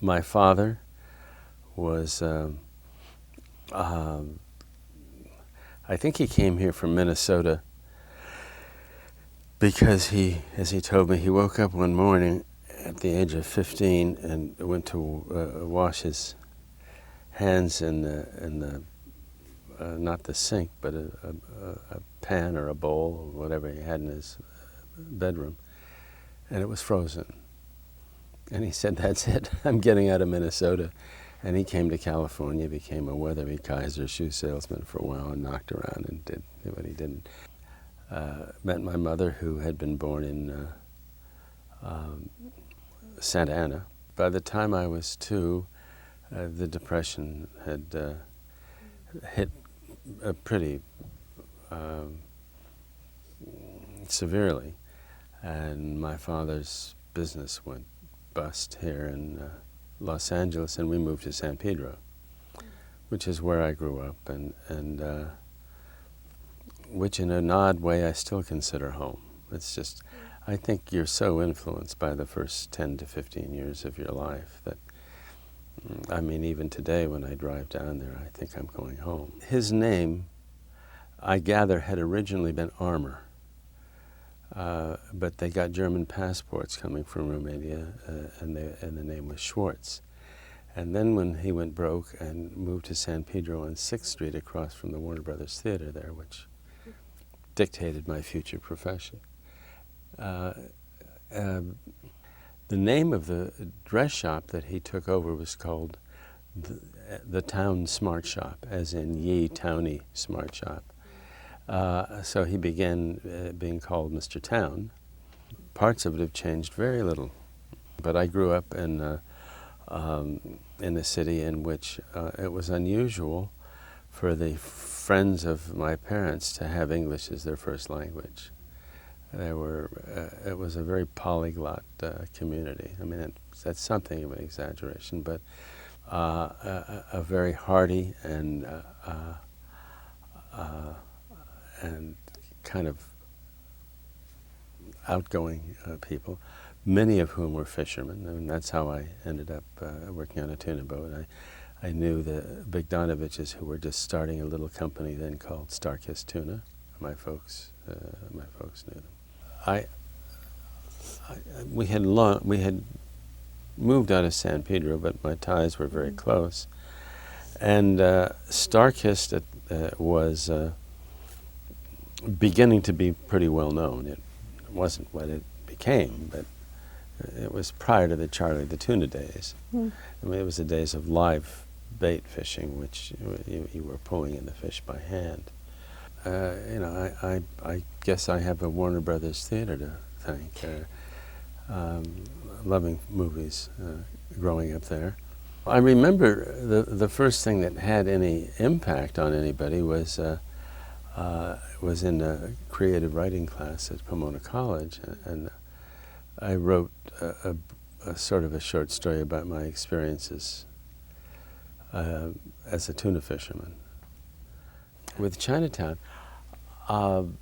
My father was, I think he came here from Minnesota because he, as he told me, he woke up one morning at the age of 15 and went to wash his hands in the not the sink, but a pan or a bowl or whatever he had in his bedroom, and it was frozen. And he said, "That's it, I'm getting out of Minnesota." And he came to California, became a Weatherby Kaiser shoe salesman for a while, and knocked around and did what he did. Met my mother, who had been born in Santa Ana. By the time I was 2, the Depression had hit pretty severely, and my father's business went bust here in Los Angeles, and we moved to San Pedro, which is where I grew up, and which in an odd way I still consider home. It's just, I think you're so influenced by the first 10 to 15 years of your life that, I mean, even today when I drive down there, I think I'm going home. His name, I gather, had originally been Armour, but they got German passports coming from Romania, and the name was Schwartz. And then when he went broke and moved to San Pedro on 6th Street across from the Warner Brothers Theater there, which dictated my future profession. The name of the dress shop that he took over was called the Towne Smart Shop, as in ye Towne Smart Shop. So he began being called Mr. Towne. Parts of it have changed very little, but I grew up in a city in which it was unusual for the friends of my parents to have English as their first language. It was a very polyglot community. I mean, that's something of an exaggeration, but a very hearty and kind of outgoing people, many of whom were fishermen. I mean, that's how I ended up working on a tuna boat. I knew the Bogdanoviches, who were just starting a little company then called Starkist Tuna. My folks knew them. We had moved out of San Pedro, but my ties were very close. And Starkist was beginning to be pretty well known. It wasn't what it became, but it was prior to the Charlie the Tuna days. I mean, it was the days of live bait fishing, which you were pulling in the fish by hand. I guess I have a Warner Brothers Theater to thank. Loving movies growing up there. I remember the first thing that had any impact on anybody was in a creative writing class at Pomona College, and I wrote a sort of a short story about my experiences as a tuna fisherman. With Chinatown, all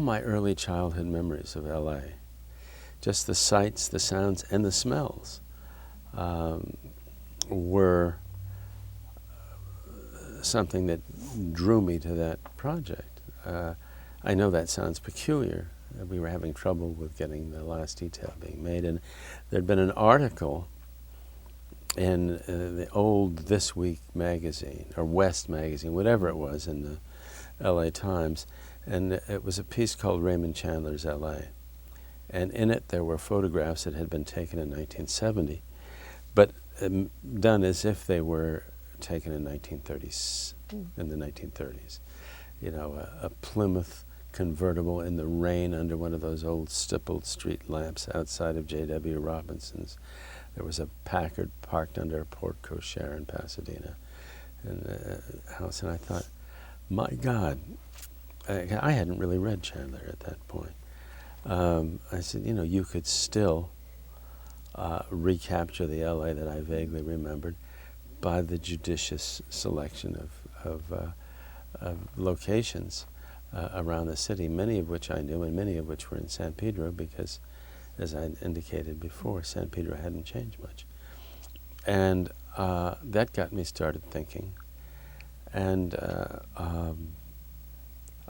my early childhood memories of LA, just the sights, the sounds, and the smells were something that drew me to that project. I know that sounds peculiar. We were having trouble with getting the last detail being made, and there'd been an article in the old This Week magazine, or West magazine, whatever it was, in the LA Times, and it was a piece called Raymond Chandler's LA. And in it there were photographs that had been taken in 1970, but done as if they were taken in 1930s, in the 1930s. You know, a Plymouth convertible in the rain under one of those old stippled street lamps outside of J.W. Robinson's. There was a Packard parked under a porte cochere in Pasadena, and a house, and I thought, my God, I hadn't really read Chandler at that point. I said, you know, you could still recapture the LA that I vaguely remembered by the judicious selection of locations around the city, many of which I knew and many of which were in San Pedro, because as I indicated before, San Pedro hadn't changed much. And that got me started thinking. And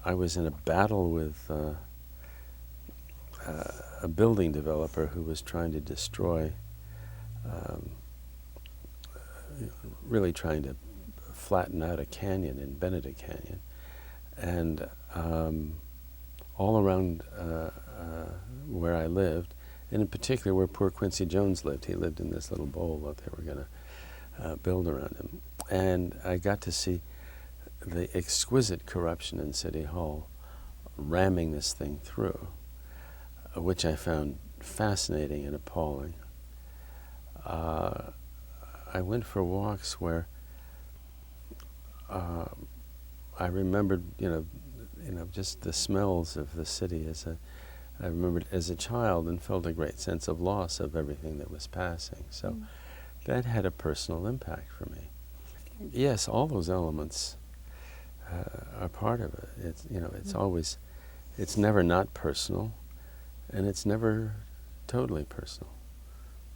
I was in a battle with a building developer who was trying to destroy, really trying to flatten out a canyon in Benedict Canyon. And all around where I lived, and in particular where poor Quincy Jones lived. He lived in this little bowl that they were going to build around him. And I got to see the exquisite corruption in City Hall ramming this thing through, which I found fascinating and appalling. I went for walks where I remembered, just the smells of the city I remembered as a child, and felt a great sense of loss of everything that was passing. So that had a personal impact for me. Yes, all those elements are part of it. It's always, it's never not personal, and it's never totally personal.